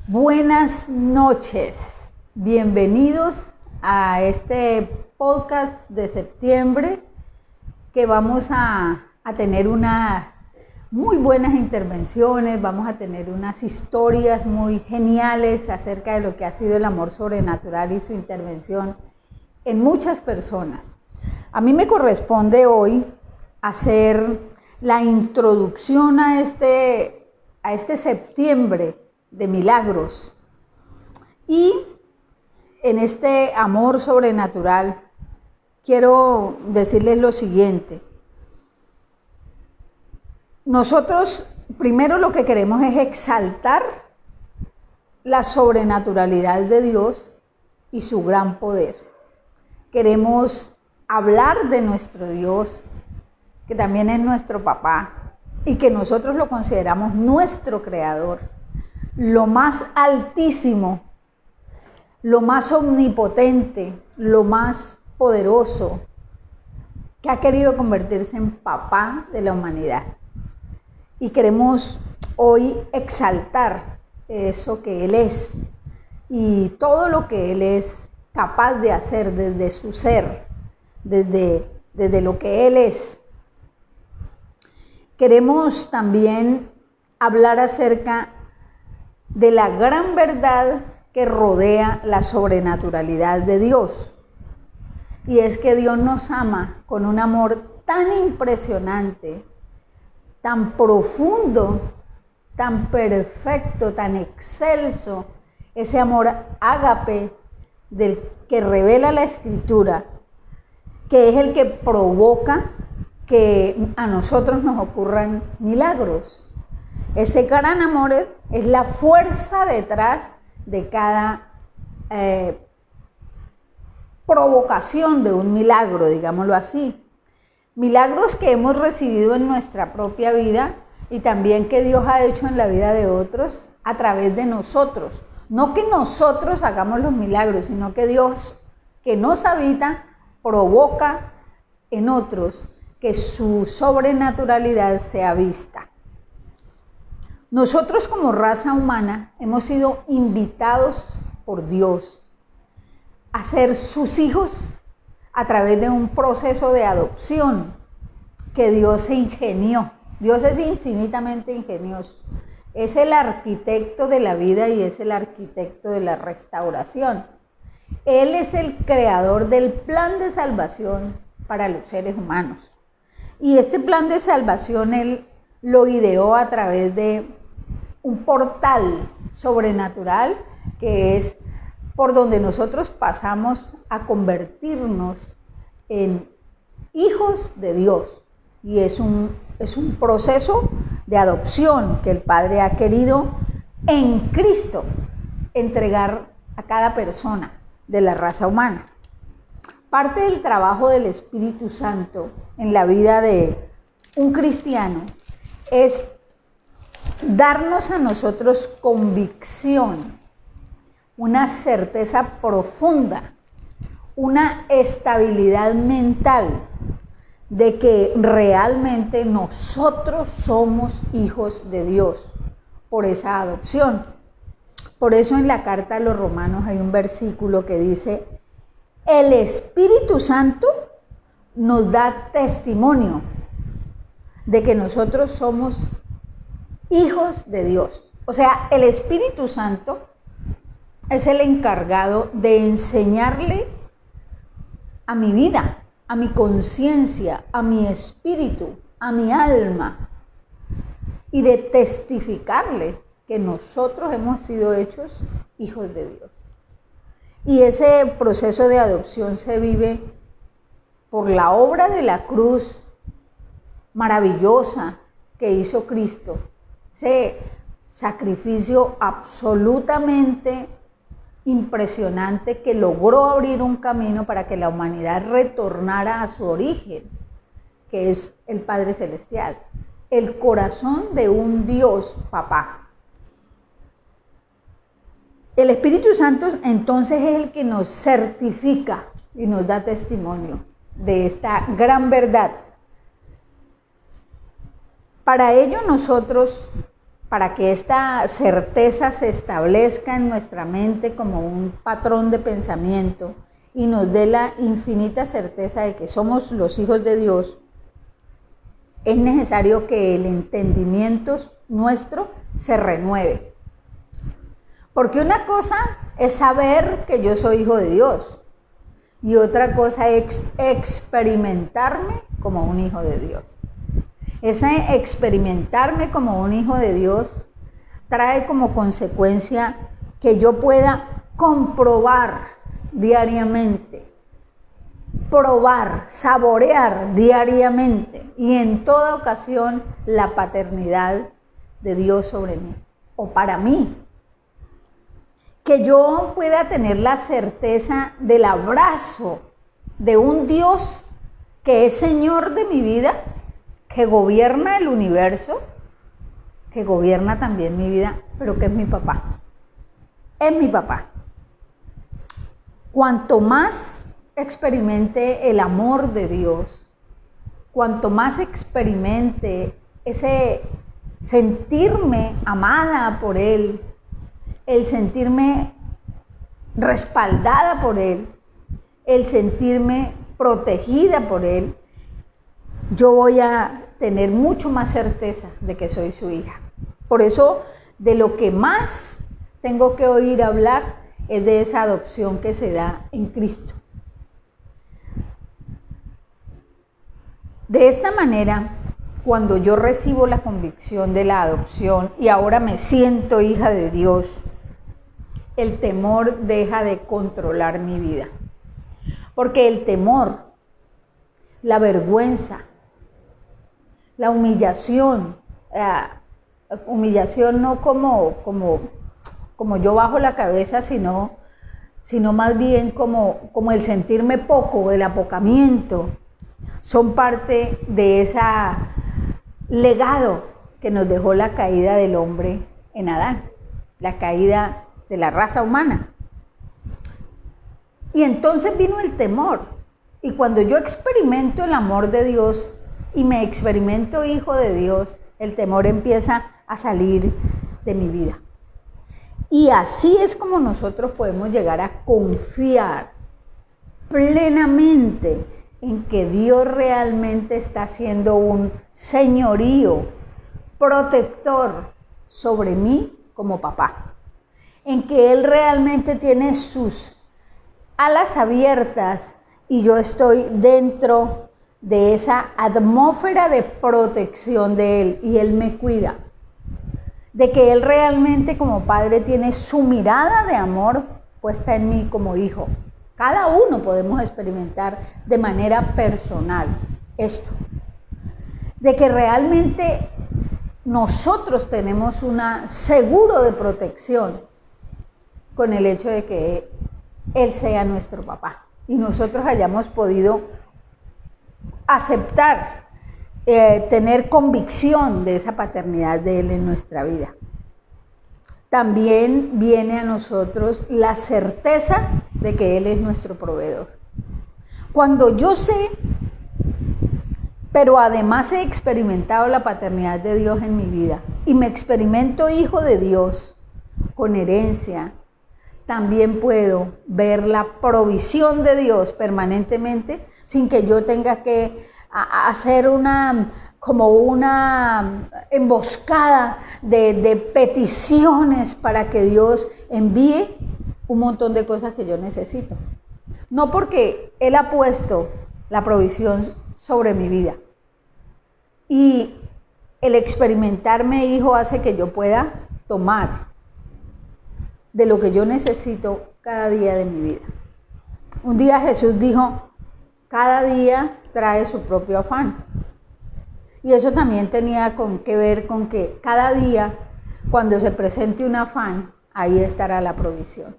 Buenas noches, bienvenidos a este podcast de septiembre que vamos a tener unas muy buenas intervenciones, vamos a tener unas historias muy geniales acerca de lo que ha sido el amor sobrenatural y su intervención en muchas personas. A mí me corresponde hoy hacer la introducción a este septiembre de milagros. Y en este amor sobrenatural quiero decirles lo siguiente. Nosotros primero lo que queremos es exaltar la sobrenaturalidad de Dios y su gran poder. Queremos hablar de nuestro Dios, que también es nuestro papá y que nosotros lo consideramos nuestro creador, lo más altísimo, lo más omnipotente, lo más poderoso, que ha querido convertirse en papá de la humanidad. Y queremos hoy exaltar eso que Él es y todo lo que Él es capaz de hacer desde su ser, desde lo que Él es. Queremos también hablar acerca de la gran verdad que rodea la sobrenaturalidad de Dios. Y es que Dios nos ama con un amor tan impresionante, tan profundo, tan perfecto, tan excelso, ese amor ágape del que revela la Escritura, que es el que provoca que a nosotros nos ocurran milagros. Ese gran amor es la fuerza detrás de cada provocación de un milagro, digámoslo así. Milagros que hemos recibido en nuestra propia vida y también que Dios ha hecho en la vida de otros a través de nosotros. No que nosotros hagamos los milagros, sino que Dios, que nos habita, provoca en otros que su sobrenaturalidad sea vista. Nosotros como raza humana hemos sido invitados por Dios a ser sus hijos a través de un proceso de adopción que Dios se ingenió. Dios es infinitamente ingenioso. Es el arquitecto de la vida y es el arquitecto de la restauración. Él es el creador del plan de salvación para los seres humanos. Y este plan de salvación Él lo ideó a través de un portal sobrenatural que es por donde nosotros pasamos a convertirnos en hijos de Dios. Y es un proceso de adopción que el Padre ha querido en Cristo entregar a cada persona de la raza humana. Parte del trabajo del Espíritu Santo en la vida de un cristiano es darnos a nosotros convicción, una certeza profunda, una estabilidad mental de que realmente nosotros somos hijos de Dios por esa adopción. Por eso en la carta a los Romanos hay un versículo que dice: el Espíritu Santo nos da testimonio de que nosotros somos hijos de Dios. O sea, el Espíritu Santo es el encargado de enseñarle a mi vida, a mi conciencia, a mi espíritu, a mi alma, y de testificarle que nosotros hemos sido hechos hijos de Dios. Y ese proceso de adopción se vive por la obra de la cruz maravillosa que hizo Cristo. Ese sacrificio absolutamente impresionante que logró abrir un camino para que la humanidad retornara a su origen, que es el Padre Celestial, el corazón de un Dios Papá. El Espíritu Santo entonces es el que nos certifica y nos da testimonio de esta gran verdad. Para ello nosotros para que esta certeza se establezca en nuestra mente como un patrón de pensamiento y nos dé la infinita certeza de que somos los hijos de Dios, es necesario que el entendimiento nuestro se renueve. Porque una cosa es saber que yo soy hijo de Dios y otra cosa es experimentarme como un hijo de Dios. Ese experimentarme como un hijo de Dios trae como consecuencia que yo pueda comprobar diariamente, probar, saborear diariamente y en toda ocasión la paternidad de Dios sobre mí o para mí. Que yo pueda tener la certeza del abrazo de un Dios que es Señor de mi vida, que gobierna el universo, que gobierna también mi vida, pero que es mi papá. Es mi papá. Cuanto más experimente el amor de Dios, cuanto más experimente ese sentirme amada por Él, el sentirme respaldada por Él, el sentirme protegida por Él, yo voy a tener mucho más certeza de que soy su hija. Por eso, de lo que más tengo que oír hablar es de esa adopción que se da en Cristo. De esta manera, cuando yo recibo la convicción de la adopción y ahora me siento hija de Dios, el temor deja de controlar mi vida. Porque el temor, la vergüenza, la humillación, humillación no como yo bajo la cabeza, sino más bien como el sentirme poco, el apocamiento, son parte de ese legado que nos dejó la caída del hombre en Adán, la caída de la raza humana. Y entonces vino el temor. Y cuando yo experimento el amor de Dios y me experimento hijo de Dios, el temor empieza a salir de mi vida. Y así es como nosotros podemos llegar a confiar plenamente en que Dios realmente está haciendo un señorío protector sobre mí como papá. En que Él realmente tiene sus alas abiertas y yo estoy dentro de esa atmósfera de protección de Él y Él me cuida. De que Él realmente como padre tiene su mirada de amor puesta en mí como hijo. Cada uno podemos experimentar de manera personal esto. De que realmente nosotros tenemos un seguro de protección con el hecho de que Él sea nuestro papá y nosotros hayamos podido aceptar, tener convicción de esa paternidad de Él en nuestra vida. También viene a nosotros la certeza de que Él es nuestro proveedor. Cuando yo sé, pero además he experimentado la paternidad de Dios en mi vida y me experimento hijo de Dios con herencia, también puedo ver la provisión de Dios permanentemente sin que yo tenga que hacer una emboscada de peticiones para que Dios envíe un montón de cosas que yo necesito. No, porque Él ha puesto la provisión sobre mi vida. Y el experimentarme hijo hace que yo pueda tomar de lo que yo necesito cada día de mi vida. Un día Jesús dijo, cada día trae su propio afán. Y eso también tenía que ver con que cada día, cuando se presente un afán, ahí estará la provisión.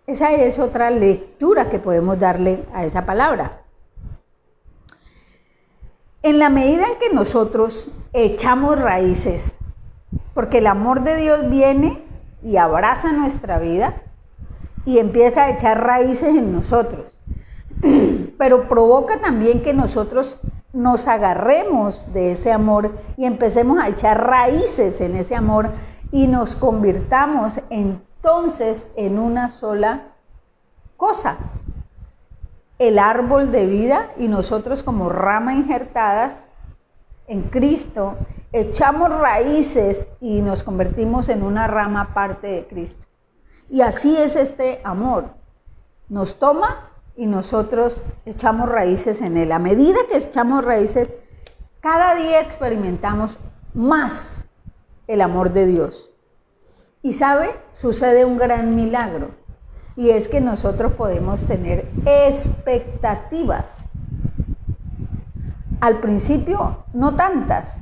Esa es otra lectura que podemos darle a esa palabra. En la medida en que nosotros echamos raíces, porque el amor de Dios viene y abraza nuestra vida y empieza a echar raíces en nosotros, pero provoca también que nosotros nos agarremos de ese amor y empecemos a echar raíces en ese amor y nos convirtamos entonces en una sola cosa, el árbol de vida, y nosotros como rama injertadas en Cristo echamos raíces y nos convertimos en una rama parte de Cristo. Y así es este amor, nos toma y nosotros echamos raíces en él. A medida que echamos raíces, cada día experimentamos más el amor de Dios. Y sabe, sucede un gran milagro, y es que nosotros podemos tener expectativas. Al principio no tantas,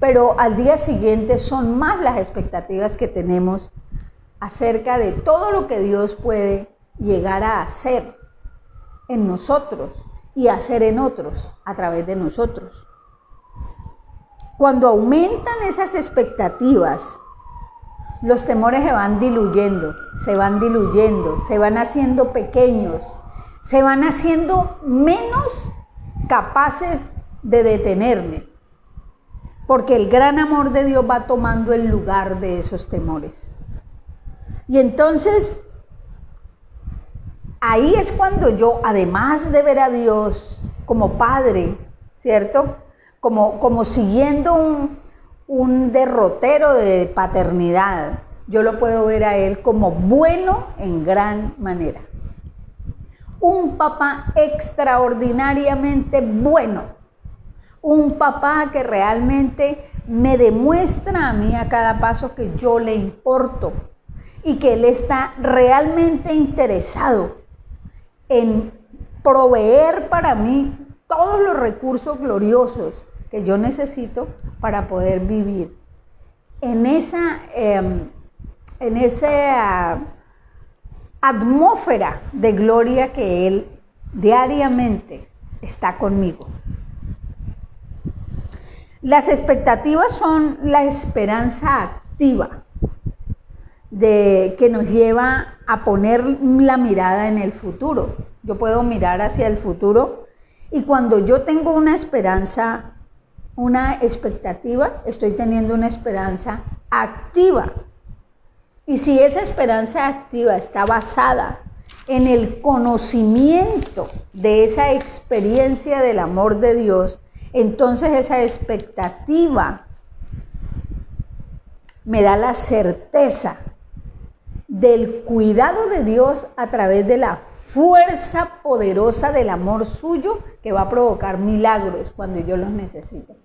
pero al día siguiente son más las expectativas que tenemos acerca de todo lo que Dios puede llegar a hacer en nosotros y hacer en otros a través de nosotros. Cuando aumentan esas expectativas, los temores se van diluyendo, se van haciendo pequeños, se van haciendo menos capaces de detenerme, porque el gran amor de Dios va tomando el lugar de esos temores. Y entonces, ahí es cuando yo, además de ver a Dios como Padre, ¿cierto? Como siguiendo un derrotero de paternidad, yo lo puedo ver a Él como bueno en gran manera. Un papá extraordinariamente bueno. Un papá que realmente me demuestra a mí a cada paso que yo le importo y que Él está realmente interesado en proveer para mí todos los recursos gloriosos que yo necesito para poder vivir en esa atmósfera de gloria que Él diariamente está conmigo. Las expectativas son la esperanza activa que nos lleva a poner la mirada en el futuro. Yo puedo mirar hacia el futuro y cuando yo tengo una esperanza, una expectativa, estoy teniendo una esperanza activa. Y si esa esperanza activa está basada en el conocimiento de esa experiencia del amor de Dios, entonces esa expectativa me da la certeza del cuidado de Dios a través de la fuerza poderosa del amor suyo que va a provocar milagros cuando yo los necesite.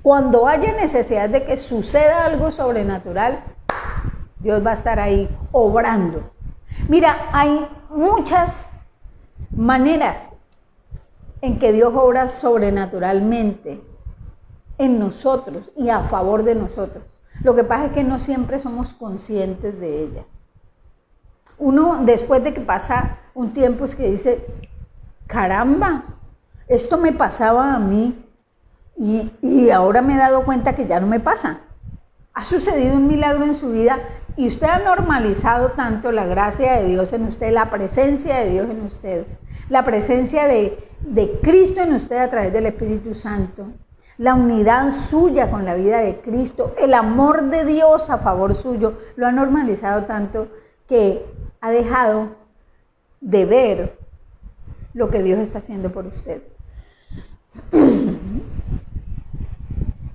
Cuando haya necesidad de que suceda algo sobrenatural, Dios va a estar ahí obrando. Mira, hay muchas maneras en que Dios obra sobrenaturalmente en nosotros y a favor de nosotros. Lo que pasa es que no siempre somos conscientes de ellas. Uno, después de que pasa un tiempo, es que dice, caramba, esto me pasaba a mí y ahora me he dado cuenta que ya no me pasa. Ha sucedido un milagro en su vida y usted ha normalizado tanto la gracia de Dios en usted, la presencia de Dios en usted, la presencia de Cristo en usted a través del Espíritu Santo, la unidad suya con la vida de Cristo, el amor de Dios a favor suyo, lo ha normalizado tanto que ha dejado de ver lo que Dios está haciendo por usted.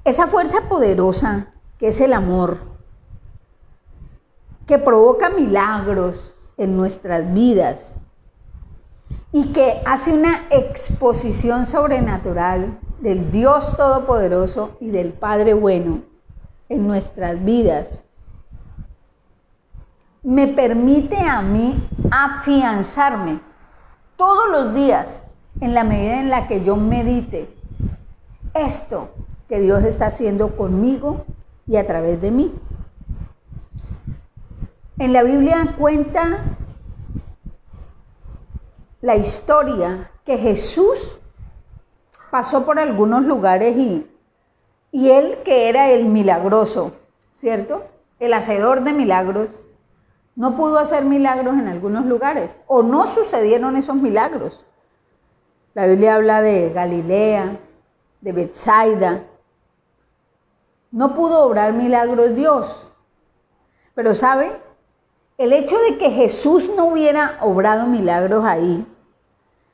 Esa fuerza poderosa que es el amor, que provoca milagros en nuestras vidas y que hace una exposición sobrenatural del Dios Todopoderoso y del Padre Bueno en nuestras vidas, me permite a mí afianzarme todos los días en la medida en la que yo medite esto que Dios está haciendo conmigo y a través de mí. En la Biblia cuenta la historia que Jesús pasó por algunos lugares y él, que era el milagroso, ¿cierto? El hacedor de milagros, no pudo hacer milagros en algunos lugares o no sucedieron esos milagros. La Biblia habla de Galilea, de Betsaida. No pudo obrar milagros Dios. Pero ¿sabe? El hecho de que Jesús no hubiera obrado milagros ahí,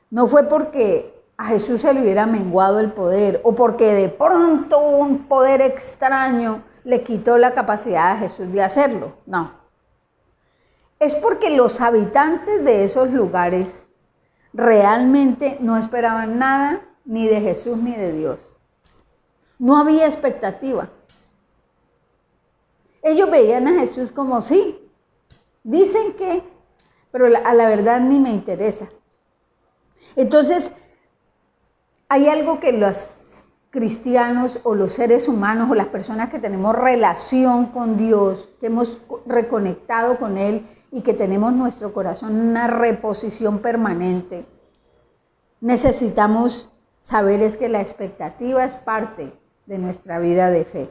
no fue porque a Jesús se le hubiera menguado el poder o porque de pronto un poder extraño le quitó la capacidad a Jesús de hacerlo. No. Es porque los habitantes de esos lugares realmente no esperaban nada ni de Jesús ni de Dios. No había expectativa. Ellos veían a Jesús como, sí, dicen que, pero a la verdad ni me interesa. Entonces, hay algo que los cristianos o los seres humanos o las personas que tenemos relación con Dios, que hemos reconectado con Él y que tenemos nuestro corazón en una reposición permanente, necesitamos saber es que la expectativa es parte de nuestra vida de fe.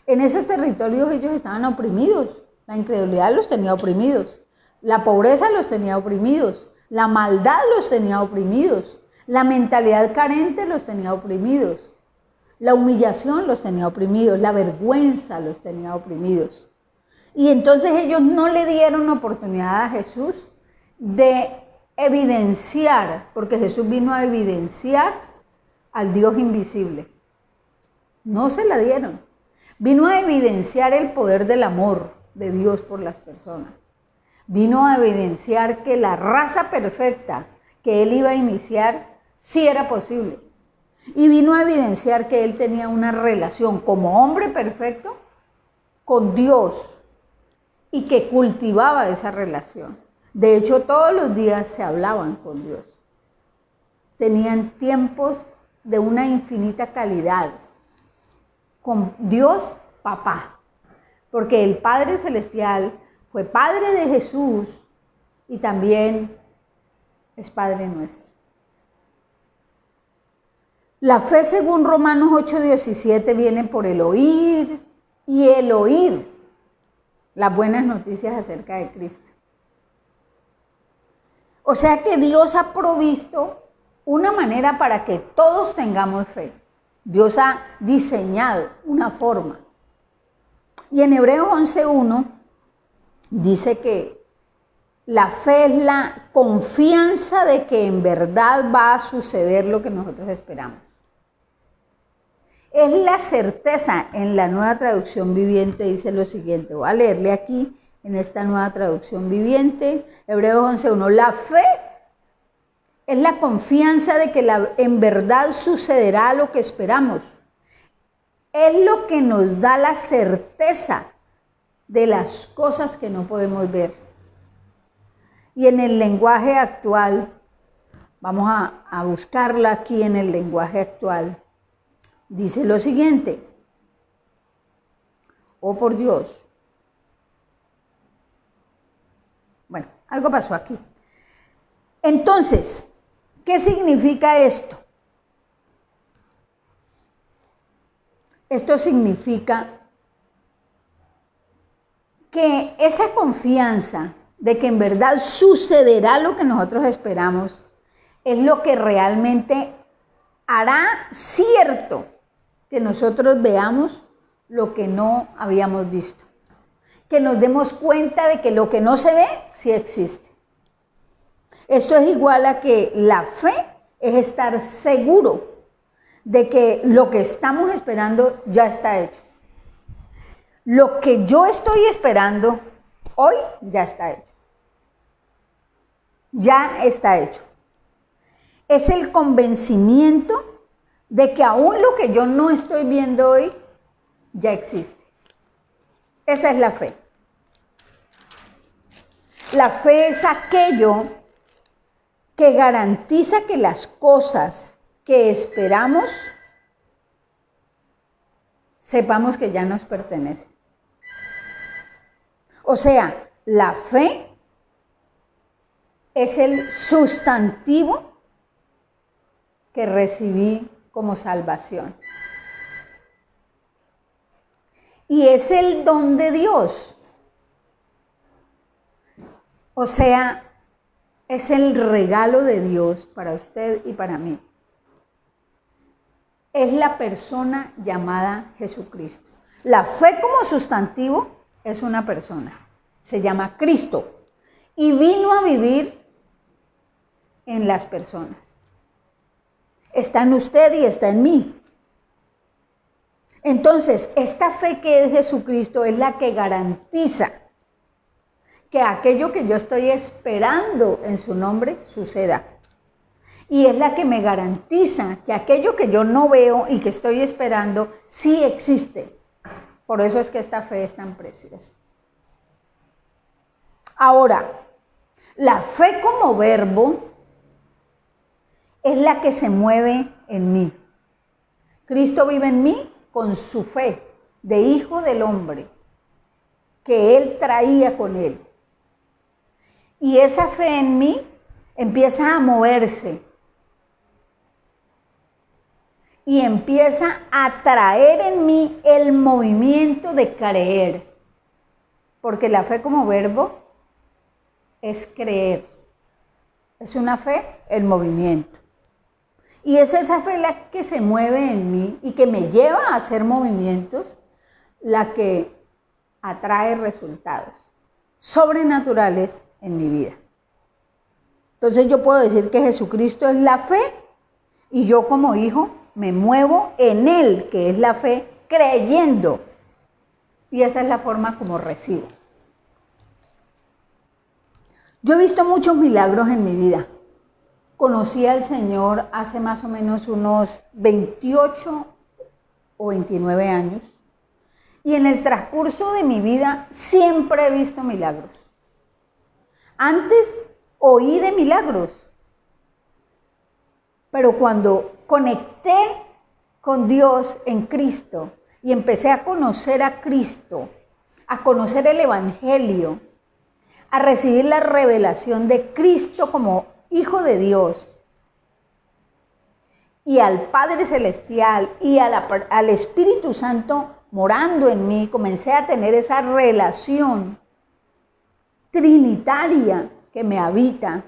En esos territorios ellos estaban oprimidos, la incredulidad los tenía oprimidos, la pobreza los tenía oprimidos, la maldad los tenía oprimidos, la mentalidad carente los tenía oprimidos, la humillación los tenía oprimidos, la vergüenza los tenía oprimidos. Y entonces ellos no le dieron oportunidad a Jesús de evidenciar, porque Jesús vino a evidenciar al Dios invisible. No se la dieron. Vino a evidenciar el poder del amor de Dios por las personas. Vino a evidenciar que la raza perfecta que Él iba a iniciar sí era posible. Y vino a evidenciar que Él tenía una relación como hombre perfecto con Dios y que cultivaba esa relación. De hecho, todos los días se hablaban con Dios. Tenían tiempos de una infinita calidad con Dios Papá, porque el Padre Celestial fue Padre de Jesús y también es Padre nuestro. La fe, según Romanos 8:17, viene por el oír y el oír las buenas noticias acerca de Cristo. O sea que Dios ha provisto una manera para que todos tengamos fe. Dios ha diseñado una forma. Y en Hebreos 11:1 dice que la fe es la confianza de que en verdad va a suceder lo que nosotros esperamos. Es la certeza. En la Nueva Traducción Viviente dice lo siguiente. Voy a leerle aquí en esta Nueva Traducción Viviente, Hebreos 11:1. La fe es la confianza de que en verdad sucederá lo que esperamos. Es lo que nos da la certeza de las cosas que no podemos ver. Y en el lenguaje actual, vamos a buscarla aquí en el lenguaje actual, dice lo siguiente. Oh, por Dios. Bueno, algo pasó aquí. Entonces, ¿qué significa esto? Esto significa que esa confianza de que en verdad sucederá lo que nosotros esperamos es lo que realmente hará cierto que nosotros veamos lo que no habíamos visto. Que nos demos cuenta de que lo que no se ve sí existe. Esto es igual a que la fe es estar seguro de que lo que estamos esperando ya está hecho. Lo que yo estoy esperando hoy ya está hecho. Ya está hecho. Es el convencimiento de que aún lo que yo no estoy viendo hoy ya existe. Esa es la fe. La fe es aquello que garantiza que las cosas que esperamos sepamos que ya nos pertenecen. O sea, la fe es el sustantivo que recibí como salvación. Y es el don de Dios. O sea, es el regalo de Dios para usted y para mí. es la persona llamada Jesucristo. La fe como sustantivo es una persona, se llama Cristo y vino a vivir en las personas. Está en usted y está en mí. Entonces, esta fe que es Jesucristo es la que garantiza que aquello que yo estoy esperando en su nombre suceda. Y es la que me garantiza que aquello que yo no veo y que estoy esperando sí existe. Por eso es que esta fe es tan preciosa. Ahora, la fe como verbo es la que se mueve en mí. Cristo vive en mí con su fe de hijo del hombre que él traía con él. Y esa fe en mí empieza a moverse y empieza a traer en mí el movimiento de creer. Porque la fe como verbo es creer. Es una fe en movimiento. Y es esa fe la que se mueve en mí y que me lleva a hacer movimientos, la que atrae resultados sobrenaturales en mi vida. Entonces yo puedo decir que Jesucristo es la fe y yo como hijo me muevo en Él, que es la fe, creyendo. Y esa es la forma como recibo. Yo he visto muchos milagros en mi vida. Conocí al Señor hace más o menos unos 28 o 29 años. Y en el transcurso de mi vida siempre he visto milagros. Antes oí de milagros, pero cuando conecté con Dios en Cristo y empecé a conocer a Cristo, a conocer el Evangelio, a recibir la revelación de Cristo como Hijo de Dios y al Padre Celestial y al Espíritu Santo morando en mí, comencé a tener esa relación trinitaria que me habita.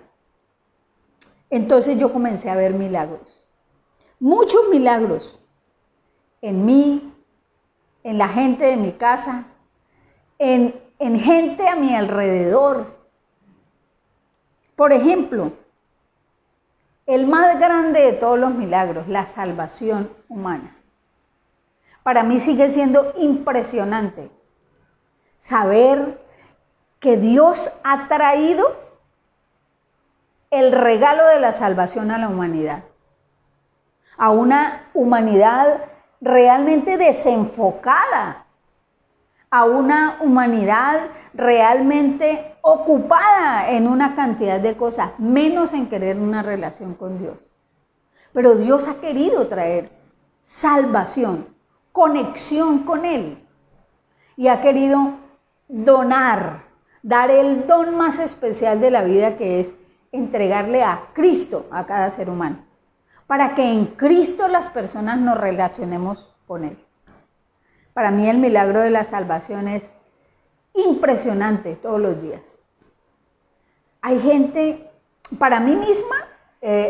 Entonces yo comencé a ver milagros, muchos milagros en mí, en la gente de mi casa, en gente a mi alrededor. Por ejemplo, el más grande de todos los milagros, la salvación humana. Para mí sigue siendo impresionante saber que Dios ha traído el regalo de la salvación a la humanidad. A una humanidad realmente desenfocada. A una humanidad realmente ocupada en una cantidad de cosas, menos en querer una relación con Dios. Pero Dios ha querido traer salvación, conexión con Él. Y ha querido donar, dar el don más especial de la vida, que es entregarle a Cristo a cada ser humano, para que en Cristo las personas nos relacionemos con Él. Para mí el milagro de la salvación es impresionante todos los días. Hay gente, para mí misma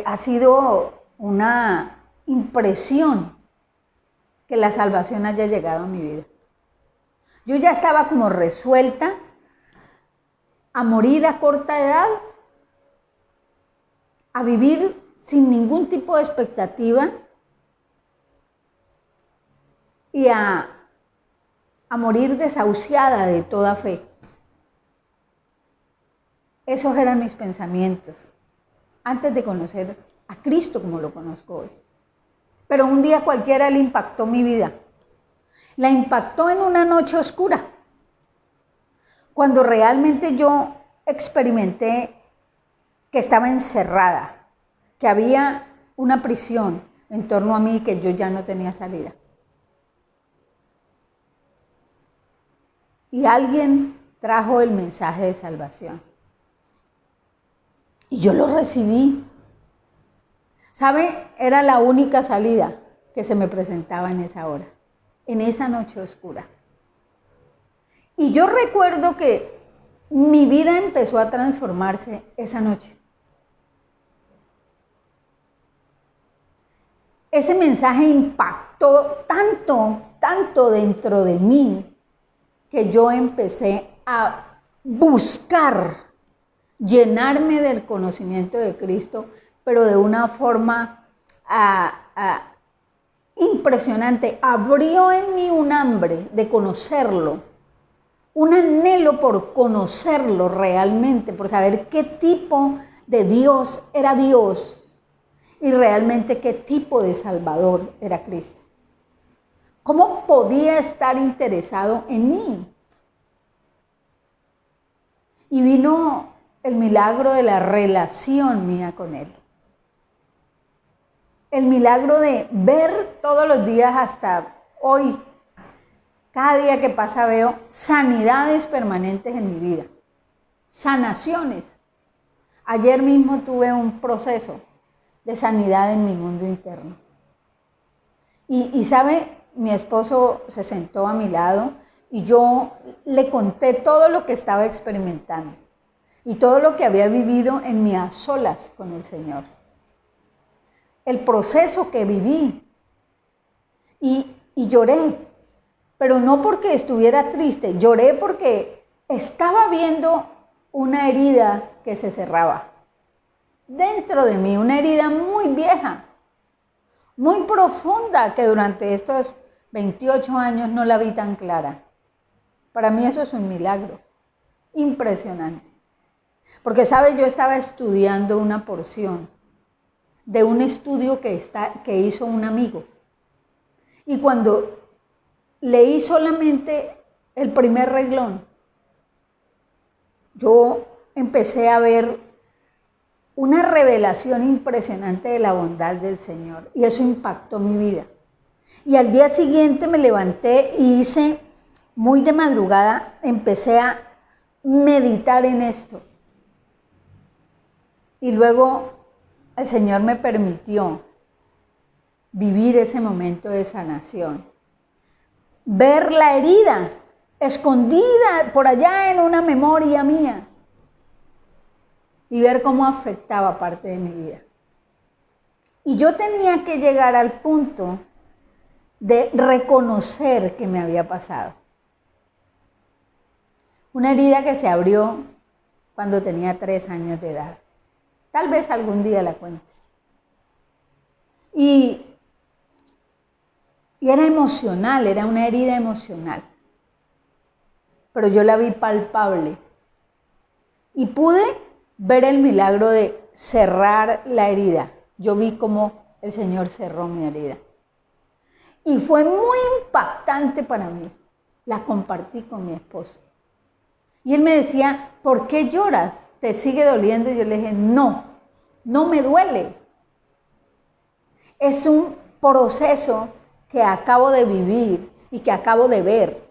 ha sido una impresión que la salvación haya llegado a mi vida. Yo ya estaba como resuelta a morir a corta edad, a vivir sin ningún tipo de expectativa y a morir desahuciada de toda fe. Esos eran mis pensamientos antes de conocer a Cristo como lo conozco hoy. Pero un día cualquiera le impactó mi vida. La impactó en una noche oscura, cuando realmente yo experimenté que estaba encerrada, que había una prisión en torno a mí y que yo ya no tenía salida. Y alguien trajo el mensaje de salvación. Y yo lo recibí. ¿Sabe? Era la única salida que se me presentaba en esa hora, en esa noche oscura. Y yo recuerdo que mi vida empezó a transformarse esa noche. ese mensaje impactó tanto dentro de mí, que yo empecé a buscar llenarme del conocimiento de Cristo, pero de una forma impresionante. Abrió en mí un hambre de conocerlo, un anhelo por conocerlo realmente, por saber qué tipo de Dios era Dios y realmente qué tipo de Salvador era Cristo. ¿Cómo podía estar interesado en mí? Y vino el milagro de la relación mía con Él. El milagro de ver todos los días hasta hoy, cada día que pasa veo sanidades permanentes en mi vida, sanaciones. Ayer mismo tuve un proceso de sanidad en mi mundo interno. Y sabe, mi esposo se sentó a mi lado y yo le conté todo lo que estaba experimentando y todo lo que había vivido en mí a solas con el Señor. El proceso que viví y lloré, pero no porque estuviera triste, lloré porque estaba viendo una herida que se cerraba dentro de mí, una herida muy vieja, muy profunda, que durante estos 28 años no la vi tan clara. Para mí eso es un milagro impresionante. Porque, ¿sabe? Yo estaba estudiando una porción de un estudio que hizo un amigo. Y cuando leí solamente el primer renglón, yo empecé a ver una revelación impresionante de la bondad del Señor. Y eso impactó mi vida. Y al día siguiente me levanté y hice, muy de madrugada, empecé a meditar en esto. Y luego el Señor me permitió vivir ese momento de sanación. Ver la herida escondida por allá en una memoria mía. Y ver cómo afectaba parte de mi vida. Y yo tenía que llegar al punto de reconocer que me había pasado. Una herida que se abrió cuando tenía 3 años de edad. Tal vez algún día la cuente. Y era emocional, era una herida emocional. Pero yo la vi palpable. Y pude ver el milagro de cerrar la herida. Yo vi cómo el Señor cerró mi herida. Y fue muy impactante para mí. La compartí con mi esposo. Y él me decía, ¿por qué lloras? ¿Te sigue doliendo? Y yo le dije, no me duele. Es un proceso que acabo de vivir y que acabo de ver.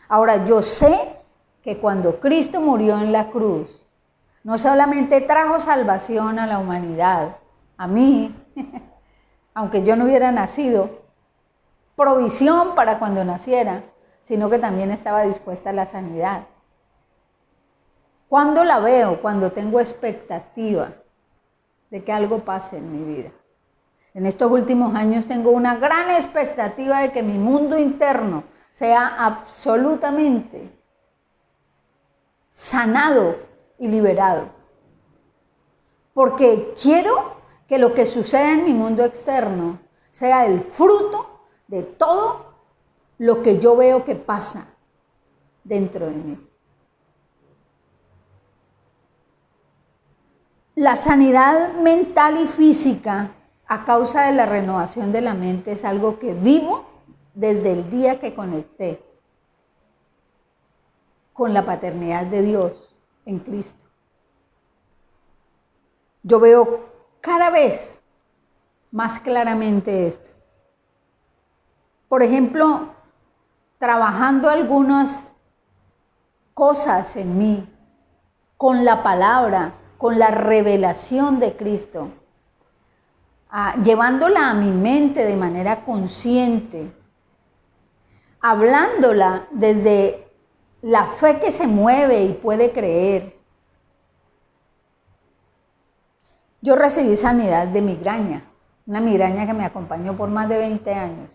Ahora, yo sé que cuando Cristo murió en la cruz, no solamente trajo salvación a la humanidad, a mí, aunque yo no hubiera nacido, provisión para cuando naciera, sino que también estaba dispuesta a la sanidad. ¿Cuándo la veo? Cuando tengo expectativa de que algo pase en mi vida. En estos últimos años tengo una gran expectativa de que mi mundo interno sea absolutamente sanado y liberado. Porque quiero que lo que suceda en mi mundo externo sea el fruto de todo lo que yo veo que pasa dentro de mí. La sanidad mental y física a causa de la renovación de la mente es algo que vivo desde el día que conecté con la paternidad de Dios en Cristo. Yo veo cada vez más claramente esto. Por ejemplo, trabajando algunas cosas en mí, con la palabra, con la revelación de Cristo, llevándola a mi mente de manera consciente, hablándola desde la fe que se mueve y puede creer. Yo recibí sanidad de migraña una migraña que me acompañó por más de 20 años,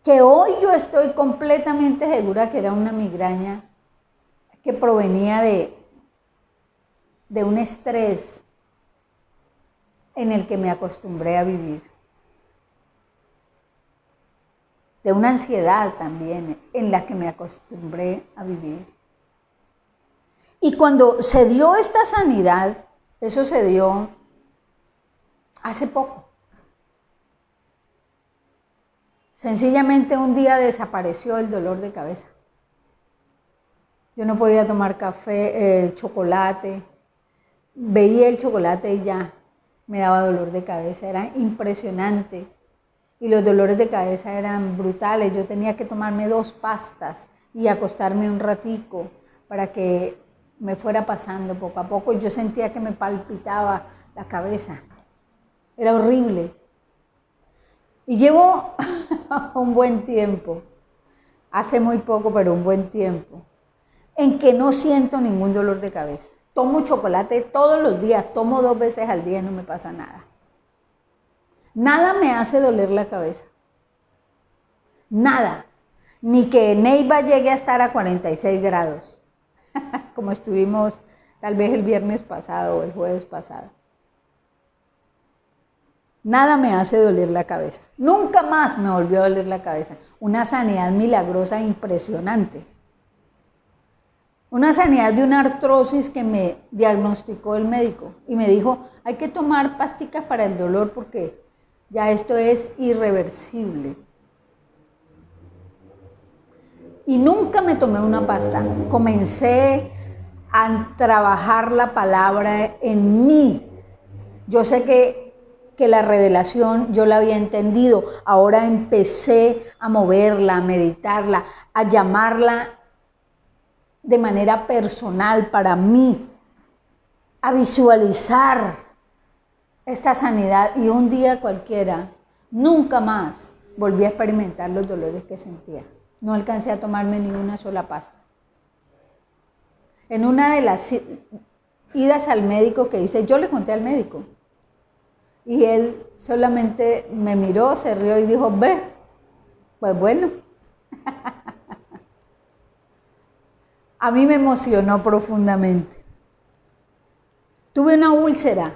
que hoy yo estoy completamente segura que era una migraña que provenía de un estrés en el que me acostumbré a vivir, de una ansiedad también en la que me acostumbré a vivir. Y cuando se dio esta sanidad, eso se dio hace poco. Sencillamente un día desapareció el dolor de cabeza. Yo no podía tomar café, chocolate. Veía el chocolate y ya me daba dolor de cabeza. Era impresionante. Y los dolores de cabeza eran brutales. Yo tenía que tomarme 2 pastas y acostarme un ratico para que me fuera pasando poco a poco. Yo sentía que me palpitaba la cabeza. Era horrible. Y llevo un buen tiempo, hace muy poco, pero un buen tiempo, en que no siento ningún dolor de cabeza. Tomo chocolate todos los días, tomo 2 veces al día y no me pasa nada. Nada me hace doler la cabeza. Nada. Ni que Neiva llegue a estar a 46 grados, como estuvimos tal vez el viernes pasado o el jueves pasado. Nada me hace doler la cabeza. Nunca más me volvió a doler la cabeza. Una sanidad milagrosa impresionante. Una sanidad de una artrosis que me diagnosticó el médico y me dijo, hay que tomar pasticas para el dolor porque ya esto es irreversible. Y nunca me tomé una pasta. Comencé a trabajar la palabra en mí. Yo sé que la revelación yo la había entendido. Ahora empecé a moverla, a meditarla, a llamarla de manera personal para mí, a visualizar esta sanidad. Y un día cualquiera, nunca más volví a experimentar los dolores que sentía. No alcancé a tomarme ni una sola pasta. En una de las idas al médico que hice, yo le conté al médico. Y él solamente me miró, se rió y dijo, ve, pues bueno. A mí me emocionó profundamente. Tuve una úlcera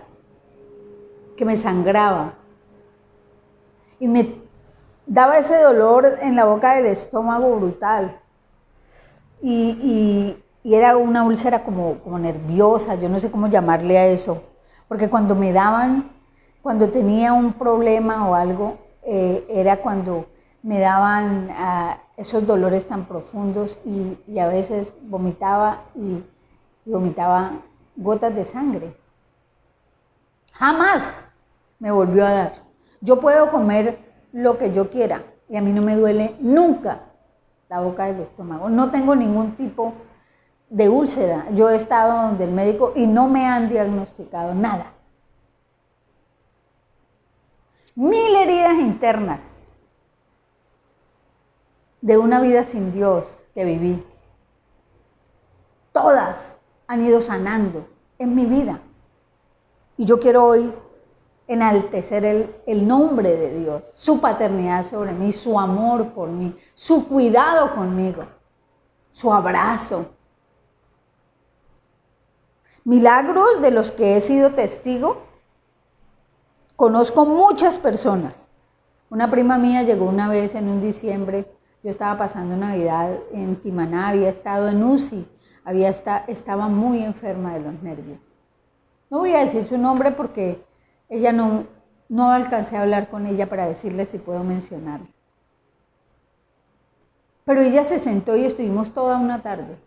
que me sangraba y me daba ese dolor en la boca del estómago brutal. Y era una úlcera como nerviosa, yo no sé cómo llamarle a eso, porque cuando me daban, cuando tenía un problema o algo, era cuando me daban esos dolores tan profundos y a veces vomitaba y vomitaba gotas de sangre. Jamás me volvió a dar. Yo puedo comer lo que yo quiera y a mí no me duele nunca la boca del estómago. No tengo ningún tipo de úlcera. Yo he estado donde el médico y no me han diagnosticado nada. 1000 heridas internas de una vida sin Dios que viví. Todas han ido sanando en mi vida. Y yo quiero hoy enaltecer el nombre de Dios, su paternidad sobre mí, su amor por mí, su cuidado conmigo, su abrazo. Milagros de los que he sido testigo. Conozco muchas personas. Una prima mía llegó una vez en un diciembre, yo estaba pasando Navidad en Timaná, había estado en UCI, estaba muy enferma de los nervios. No voy a decir su nombre porque ella no alcancé a hablar con ella para decirle si puedo mencionarla. Pero ella se sentó y estuvimos toda una tarde.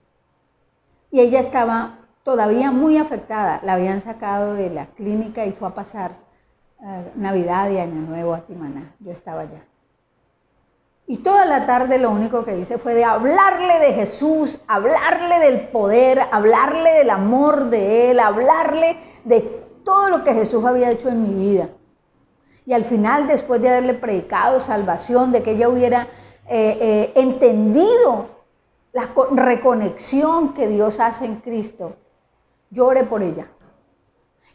Y ella estaba todavía muy afectada, la habían sacado de la clínica y fue a pasar Navidad y Año Nuevo a Timaná. Yo estaba allá. Y toda la tarde lo único que hice fue de hablarle de Jesús, hablarle del poder, hablarle del amor de Él, hablarle de todo lo que Jesús había hecho en mi vida. Y al final, después de haberle predicado salvación, de que ella hubiera entendido la reconexión que Dios hace en Cristo, yo oré por ella.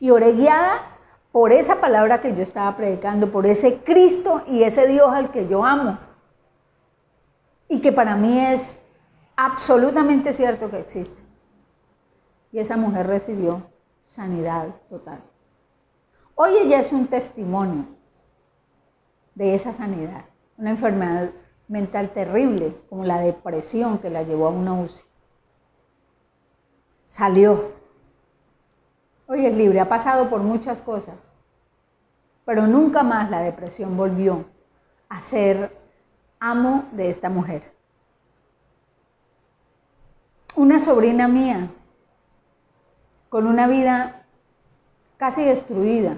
Y oré guiada por esa palabra que yo estaba predicando, por ese Cristo y ese Dios al que yo amo. Y que para mí es absolutamente cierto que existe. Y esa mujer recibió sanidad total. Hoy ella es un testimonio de esa sanidad. Una enfermedad mental terrible, como la depresión que la llevó a una UCI. Salió. Hoy es libre, ha pasado por muchas cosas, pero nunca más la depresión volvió a ser amo de esta mujer. Una sobrina mía, con una vida casi destruida,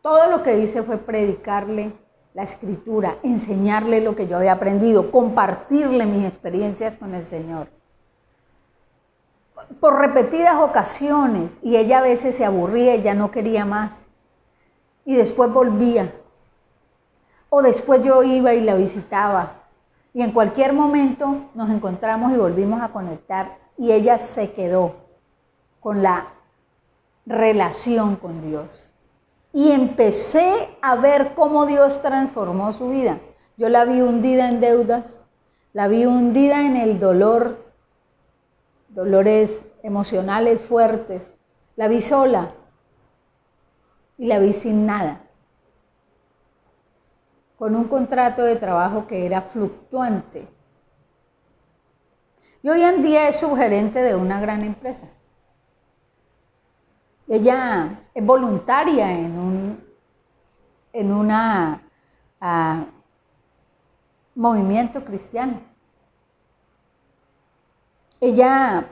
todo lo que hice fue predicarle la escritura, enseñarle lo que yo había aprendido, compartirle mis experiencias con el Señor. Por repetidas ocasiones, y ella a veces se aburría y ya no quería más, y después volvía, o después yo iba y la visitaba, y en cualquier momento nos encontramos y volvimos a conectar, y ella se quedó con la relación con Dios. Y empecé a ver cómo Dios transformó su vida. Yo la vi hundida en deudas, la vi hundida en el dolor, dolores emocionales fuertes. La vi sola y la vi sin nada, con un contrato de trabajo que era fluctuante. Y hoy en día es subgerente de una gran empresa. Ella es voluntaria en un movimiento cristiano. Ella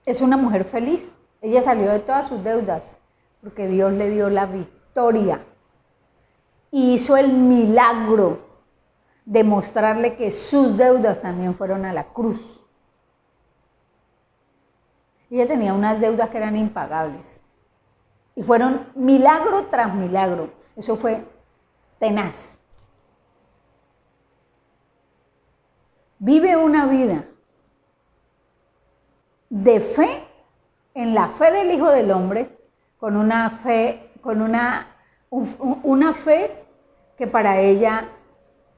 es una mujer feliz. Ella salió de todas sus deudas porque Dios le dio la victoria. Y hizo el milagro de mostrarle que sus deudas también fueron a la cruz. Ella tenía unas deudas que eran impagables. Y fueron milagro tras milagro. Eso fue tenaz. Vive una vida de fe, en la fe del Hijo del Hombre, con una fe que para ella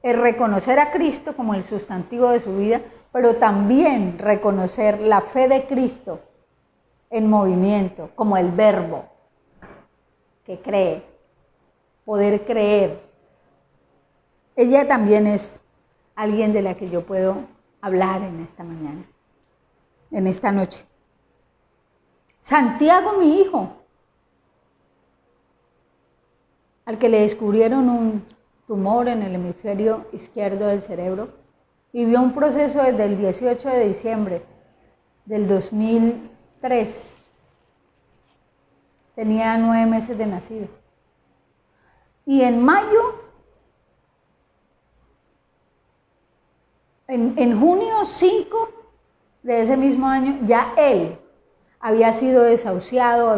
es reconocer a Cristo como el sustantivo de su vida, pero también reconocer la fe de Cristo en movimiento, como el verbo que cree, poder creer. Ella también es alguien de la que yo puedo hablar en esta mañana, en esta noche. Santiago, mi hijo, al que le descubrieron un tumor en el hemisferio izquierdo del cerebro, vivió un proceso desde el 18 de diciembre del 2003. Tenía 9 meses de nacido. Y en mayo, en junio 5 de ese mismo año, ya él había sido desahuciado,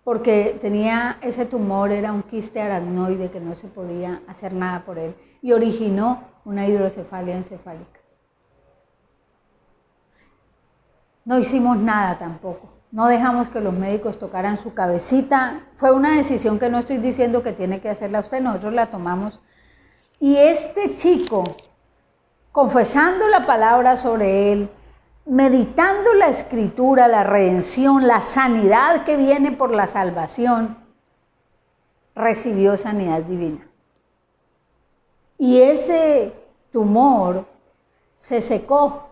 porque tenía ese tumor, era un quiste aracnoide que no se podía hacer nada por él, y originó una hidrocefalia encefálica. No hicimos nada tampoco. No dejamos que los médicos tocaran su cabecita. Fue una decisión que no estoy diciendo que tiene que hacerla usted, nosotros la tomamos. Y este chico, confesando la palabra sobre él, meditando la escritura, la redención, la sanidad que viene por la salvación, recibió sanidad divina. Y ese tumor se secó.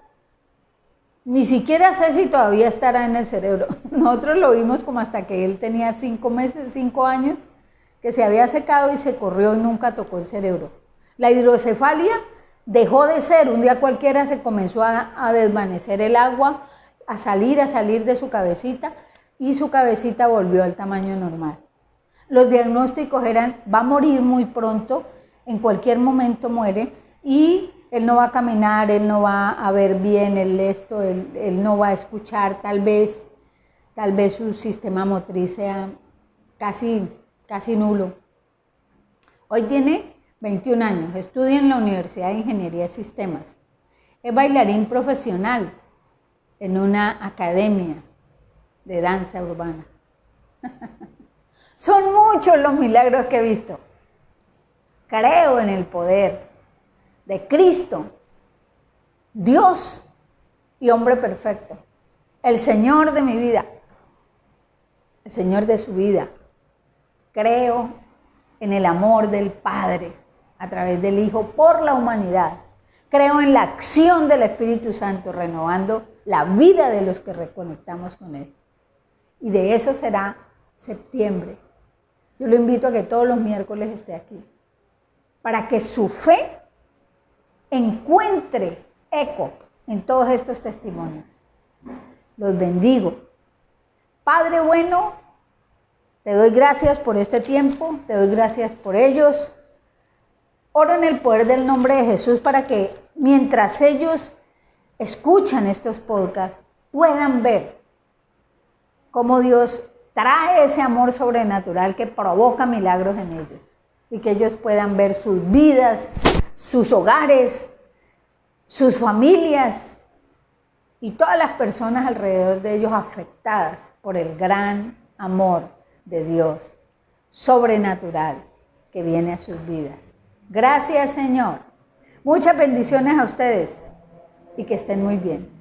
Ni siquiera sé si todavía estará en el cerebro. Nosotros lo vimos como hasta que él tenía 5 años, que se había secado y se corrió y nunca tocó el cerebro. La hidrocefalia dejó de ser, un día cualquiera se comenzó a desvanecer el agua, a salir de su cabecita, y su cabecita volvió al tamaño normal. Los diagnósticos eran, va a morir muy pronto, en cualquier momento muere, y él no va a caminar, él no va a ver bien él no va a escuchar, tal vez su sistema motriz sea casi nulo. Hoy tiene 21 años, estudia en la Universidad de Ingeniería de Sistemas. Es bailarín profesional en una academia de danza urbana. Son muchos los milagros que he visto. Creo en el poder de Cristo, Dios y hombre perfecto, el Señor de mi vida, el Señor de su vida. Creo en el amor del Padre a través del Hijo por la humanidad. Creo en la acción del Espíritu Santo renovando la vida de los que reconectamos con Él. Y de eso será septiembre. Yo lo invito a que todos los miércoles esté aquí, para que su fe encuentre eco en todos estos testimonios. Los bendigo. Padre bueno, te doy gracias por este tiempo, te doy gracias por ellos. Oro en el poder del nombre de Jesús para que mientras ellos escuchan estos podcasts, puedan ver cómo Dios trae ese amor sobrenatural que provoca milagros en ellos. Y que ellos puedan ver sus vidas, sus hogares, sus familias y todas las personas alrededor de ellos afectadas por el gran amor de Dios sobrenatural que viene a sus vidas. Gracias, Señor. Muchas bendiciones a ustedes y que estén muy bien.